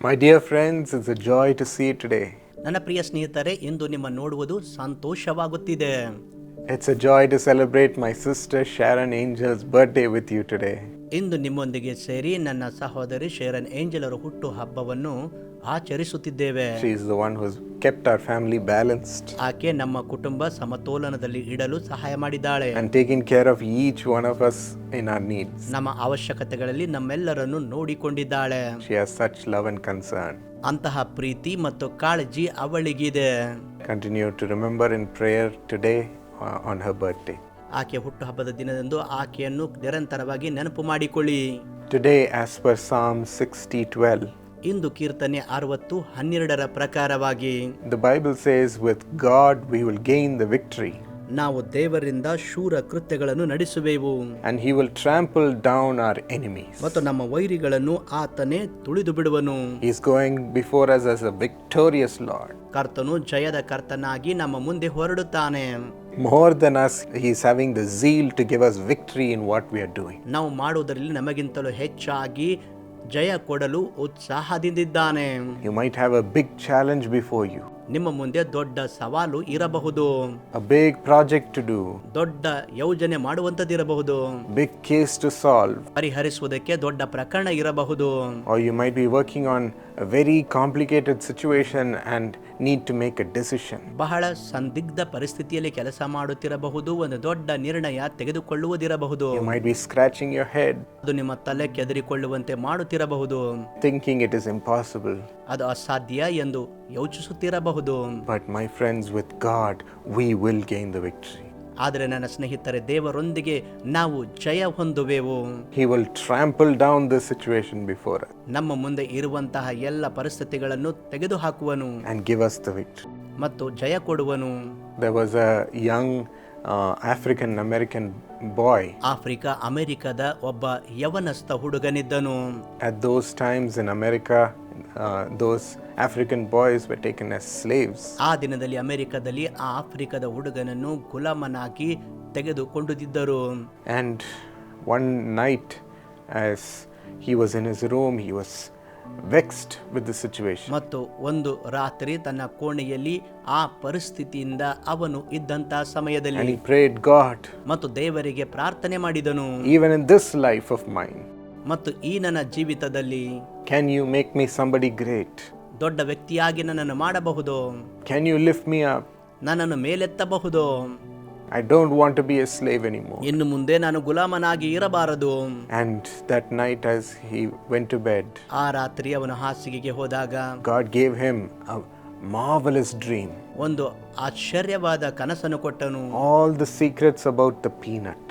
My dear friends, it's a joy to see you today. ನನ್ನ ಪ್ರಿಯ ಸ್ನೇಹಿತರೆ, ಇಂದು ನಿಮ್ಮ ನೋಡುವುದು ಸಂತೋಷವಾಗುತ್ತಿದೆ. It's a joy to celebrate my sister Sharon Angel's birthday with you today. ಇಂದು ನಿಮ್ಮೊಂದಿಗೆ ಸೇರಿ ನನ್ನ ಸಹೋದರಿ ಶೇರನ್ ಏಂಜಲರ ಹುಟ್ಟು ಹಬ್ಬವನ್ನು ಆಚರಿಸುತ್ತಿದ್ದೇವೆ. She is the one who's kept our family balanced ಆಕೆ ನಮ್ಮ ಕುಟುಂಬ ಸಮತೋಲನದಲ್ಲಿ ಇಡಲು ಸಹಾಯ ಮಾಡಿದ್ದಾಳೆ. and taken care of each one of us in our needs. ನಮ್ಮ ಅವಶ್ಯಕತೆಗಳಲ್ಲಿ ನಮ್ಮೆಲ್ಲರನ್ನು ನೋಡಿಕೊಂಡಿದ್ದಾಳೆ. She has such love and concern. ಅಂತಹ ಪ್ರೀತಿ ಮತ್ತು ಕಾಳಜಿ ಅವಳಿಗಿದೆ. Continue to remember in prayer today on her birthday. ಆಕೆ ಹುಟ್ಟು ಹಬ್ಬದ ದಿನದಂದು ಆಕೆಯನ್ನು ನಿರಂತರವಾಗಿ ನೆನಪು ಮಾಡಿಕೊಳ್ಳಿ. Today, as per Psalm 60:12, ಇಂದು ಕೀರ್ತನೆ 60:12 ಪ್ರಕಾರವಾಗಿ the Bible says, "With God we will gain the victory, ನಾವು ದೇವರಿಂದ ಶೂರ ಕೃತ್ಯಗಳನ್ನು ನಡೆಸುವೆವು, and He will trample down our enemies." ಮತ್ತು ನಮ್ಮ ವೈರಿಗಳನ್ನು ಆತನೇ ತುಳಿದು ಬಿಡುವನು. He is going before us as a victorious Lord. ಕರ್ತನು ಜಯದ ಕರ್ತನಾಗಿ ನಮ್ಮ ಮುಂದೆ ಹೊರಡುತ್ತಾನೆ. More than us, He is having the zeal to give us victory in what we are doing. ನಾವು ಮಾಡುವುದರಲ್ಲಿ ನಮಗಿಂತಲೂ ಹೆಚ್ಚಾಗಿ ಜಯ ಕೊಡಲು ಉತ್ಸಾಹದಿಂದಿದ್ದಾನೆ. You might have a big challenge before you, ನಿಮ್ಮ ಮುಂದೆ ದೊಡ್ಡ ಸವಾಲು ಇರಬಹುದು, a big project to do, ದೊಡ್ಡ ಯೋಜನೆ ಮಾಡುವಂತದಿರಬಹುದು, big case to solve, ಪರಿಹರಿಸುವುದಕ್ಕೆ ದೊಡ್ಡ ಪ್ರಕರಣ ಇರಬಹುದು, or you might be working on a very complicated situation and need to make a decision. ಬಹಳ ಸಂದಿಗ್ಧ ಪರಿಸ್ಥಿತಿಯಲ್ಲಿ ಕೆಲಸ ಮಾಡುತ್ತಿರಬಹುದು, ಒಂದು ದೊಡ್ಡ ನಿರ್ಣಯ ತೆಗೆದುಕೊಳ್ಳುವುದಿರಬಹುದು. You might be scratching your head, ಅದು ನಿಮ್ಮ ತಲೆ ಕೆದರಿಕೊಳ್ಳುವಂತೆ ಮಾಡುತ್ತಿರಬಹುದು, thinking it is impossible. ಅದು ಅಸಾಧ್ಯ ಎಂದು ಯೋಚಿಸುತ್ತಿರಬಹುದು. But my friends, with God, we will gain the victory. ಆದರೆ ನನ್ನ ಸ್ನೇಹಿತರೆ, ದೇವರೊಂದಿಗೆ ನಾವು ಜಯ ಹೊಂದುವೆವು. He will trample down this situation before us ನಮ್ಮ ಮುಂದೆ ಇರುವಂತಹ ಎಲ್ಲ ಪರಿಸ್ಥಿತಿಗಳನ್ನು ತೆಗೆದುಹಾಕುವನು and give us the victory. ಮತ್ತು ಜಯ ಕೊಡುವನು. There was a young African American boy. Africa ಅಮೆರಿಕದ ಒಬ್ಬ ಯವನಸ್ಥ ಹುಡುಗನಿದ್ದನು. At those times in America, those African boys were taken as slaves. ಆ ದಿನದಲ್ಲಿ ಅಮೆರಿಕದಲ್ಲಿ ಆ ಆಫ್ರಿಕದ ಹುಡುಗನನ್ನು ಗುಲಾಮನಾಗಿ ತೆಗೆದುಕೊಂಡಿದ್ದರು. And one night, as he was in his room, he was vexed with the situation. ಮತ್ತು ಒಂದು ರಾತ್ರಿ ತನ್ನ ಕೋಣೆಯಲ್ಲಿ ಆ ಪರಿಸ್ಥಿತಿಯಿಂದ ಅವನು ಇದ್ದಂತಹ And ಸಮಯದಲ್ಲಿ he prayed, God, ಮತ್ತು ದೇವರಿಗೆ ಪ್ರಾರ್ಥನೆ ಮಾಡಿದನು. even in this life of mine, ಮತ್ತು ಈ ನನ್ನ ಜೀವಿತದಲ್ಲಿ can you make me somebody great? ದೊಡ್ಡ ವ್ಯಕ್ತಿಯಾಗಿ ನನ್ನನ್ನು ಮಾಡಬಹುದು, Can you lift me up? ನನ್ನನ್ನು ಮೇಲೆತ್ತಬಹುದು. I don't want to be a slave anymore. ಇನ್ನು ಮುಂದೆ ನಾನು ಗುಲಾಮನಾಗಿ ಇರಬಾರದು. And that night, as he went to bed, ಆ ರಾತ್ರಿ ಅವನು ಹಾಸಿಗೆಗೆ ಹೋದಾಗ God gave him a marvelous dream. ಒಂದು ಆಶ್ಚರ್ಯವಾದ ಕನಸನ್ನು ಕೊಟ್ಟನು. All the secrets about the peanut.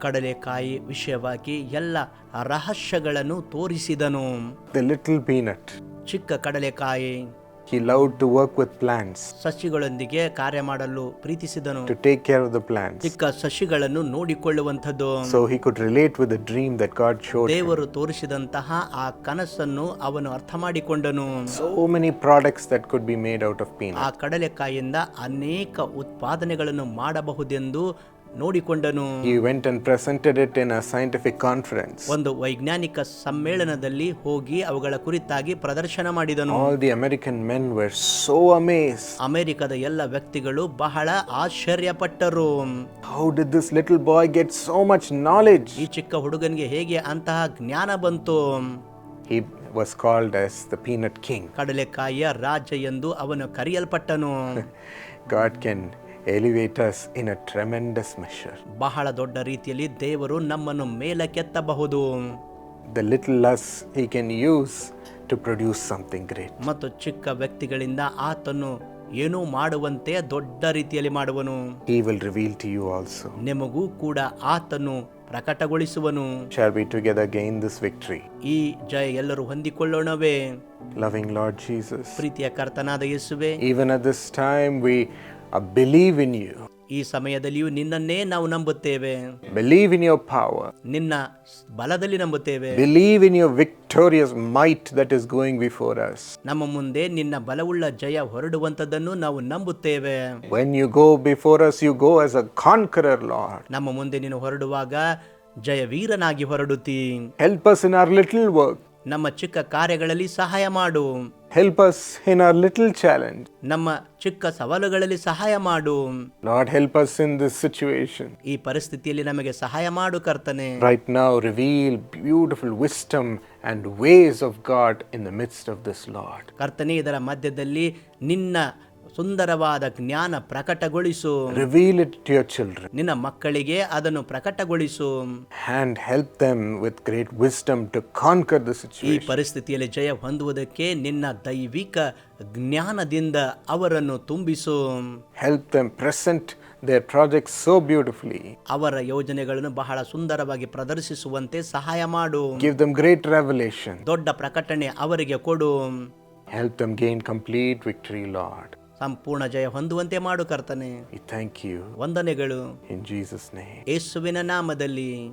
ಕಡಲೆಕಾಯಿ ವಿಷಯವಾಗಿ ಎಲ್ಲ ರಹಸ್ಯಗಳನ್ನು ತೋರಿಸಿದನು. The little peanut. ಚಿಕ್ಕ ಕಡಲೆಕಾಯಿ He loved to work with plants, ಸಸಿಗಳೊಂದಿಗೆ ಕಾರ್ಯ ಮಾಡಲು ಪ್ರೀತಿಸಿದನು. to take care of the plants. ಚಿಕ್ಕ ಸಸಿಗಳನ್ನು ನೋಡಿಕೊಳ್ಳುವಂಥದ್ದು. So he could relate with the dream that God showed him. ದೇವರು ತೋರಿಸಿದಂತಹ ಆ ಕನಸನ್ನು ಅವನು ಅರ್ಥ ಮಾಡಿಕೊಂಡನು. So many products that could be made out of ಆ peanut. ಕಡಲೆಕಾಯಿಯಿಂದ ಅನೇಕ ಉತ್ಪಾದನೆಗಳನ್ನು ಮಾಡಬಹುದೆಂದು ನೋಡಿಕೊಂಡನು. He went and presented it in a scientific conference. ಒಂದು ವೈಜ್ಞಾನಿಕ ಸಮ್ಮೇಳನದಲ್ಲಿ ಹೋಗಿ ಅವುಗಳ ಕುರಿತಾಗಿ ಪ್ರದರ್ಶನ ಮಾಡಿದನು. All the American men were so amazed. ಅಮೆರಿಕದ ಎಲ್ಲ ವ್ಯಕ್ತಿಗಳು ಬಹಳ ಆಶ್ಚರ್ಯಪಟ್ಟರು. How did this little boy get so much knowledge? ಈ ಚಿಕ್ಕ ಹುಡುಗನಿಗೆ ಹೇಗೆ ಅಂತಹ ಜ್ಞಾನ ಬಂತು? He was called as the peanut king. ಕಡಲೆಕಾಯಿಯ ರಾಜ ಎಂದು ಅವನು ಕರೆಯಲ್ಪಟ್ಟನು. God can elevate us in a tremendous measure. ಬಹಳ ದೊಡ್ಡ ರೀತಿಯಲ್ಲಿ ದೇವರು ನಮ್ಮನ್ನು ಮೇಲಕ್ಕೆತ್ತಬಹುದು. The little us he can use to produce something great. ಮತ್ತು ಚಿಕ್ಕ ವ್ಯಕ್ತಿಗಳಿಂದ ಆತನು ಏನೂ ಮಾಡುವಂತೆ ದೊಡ್ಡ ರೀತಿಯಲ್ಲಿ ಮಾಡುವನು. He will reveal to you also. ನಿಮಗೂ ಕೂಡ ಆತನು ಪ್ರಕಟಗೊಳಿಸುವನು. Shall we together gain this victory? ಈ ಜಯ ಎಲ್ಲರೂ ಹೊಂದಿಕೊಳ್ಳೋಣವೇ? Loving Lord Jesus, ಪ್ರೀತಿಯ ಕರ್ತನಾದ ಯೇಸುವೆ, even at this time we believe in you. ಈ ಸಮಯದಲ್ಲಿಯೂ ನಿನ್ನನ್ನೇ ನಾವು ನಂಬುತ್ತೇವೆ. Believe in your power. ನಿನ್ನ ಬಲದಲ್ಲಿ ನಂಬುತ್ತೇವೆ. Believe in your victorious might that is going before us. ನಮ್ಮ ಮುಂದೆ ನಿನ್ನ ಬಲವುಳ್ಳ ಜಯ ಹೊರಡುವಂತದ್ದನ್ನು ನಾವು ನಂಬುತ್ತೇವೆ. When you go before us, you go as a conqueror, Lord. ನಮ್ಮ ಮುಂದೆ ನೀನು ಹೊರಡುವಾಗ ಜಯವೀರನಾಗಿ ಹೊರಡುತ್ತಿ. Help us in our little work. ನಮ್ಮ ಚಿಕ್ಕ ಕಾರ್ಯಗಳಲ್ಲಿ ಸಹಾಯ ಮಾಡು. Help us in our little challenge. ನಮ್ಮ ಚಿಕ್ಕ ಸವಾಲುಗಳಲ್ಲಿ ಸಹಾಯ ಮಾಡು. Lord, help us in this situation. ಈ ಪರಿಸ್ಥಿತಿಯಲ್ಲಿ ನಮಗೆ ಸಹಾಯ ಮಾಡು ಕರ್ತನೆ. Right now, reveal beautiful wisdom and ways of God in the midst of this, Lord. ಕರ್ತನೆ, ಇದರ ಮಧ್ಯದಲ್ಲಿ ನಿನ್ನ ಸುಂದರವಾದ ಜ್ಞಾನ ಪ್ರಕಟಗೊಳಿಸು. Reveal it to your children ನಿನ್ನ ಮಕ್ಕಳಿಗೆ ಅದನ್ನು ಪ್ರಕಟಗೊಳಿಸು. and help them with great wisdom to conquer the ಈ situation. ಪರಿಸ್ಥಿತಿಯಲ್ಲಿ ಜಯ ಹೊಂದುವುದಕ್ಕೆ ನಿನ್ನ ದೈವಿಕ ಜ್ಞಾನದಿಂದ ಅವರನ್ನು ತುಂಬಿಸು. Help them present their projects so beautifully. ಅವರ ಯೋಜನೆಗಳನ್ನು ಬಹಳ ಸುಂದರವಾಗಿ ಪ್ರದರ್ಶಿಸುವಂತೆ ಸಹಾಯ ಮಾಡು. Give them great revelation. ದೊಡ್ಡ ಪ್ರಕಟಣೆ ಅವರಿಗೆ ಕೊಡು. Help them gain complete victory, Lord. ಸಂಪೂರ್ಣ ಜಯ ಹೊಂದುವಂತೆ ಮಾಡು ಕರ್ತನೆ. We thank you ವಂದನೆಗಳು in Jesus' name. ಯೇಸುವಿನ ನಾಮದಲ್ಲಿ.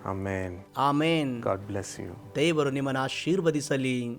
Amen. Amen. God bless you. ದೇವರು ನಿಮ್ಮನ್ನು ಆಶೀರ್ವದಿಸಲಿ.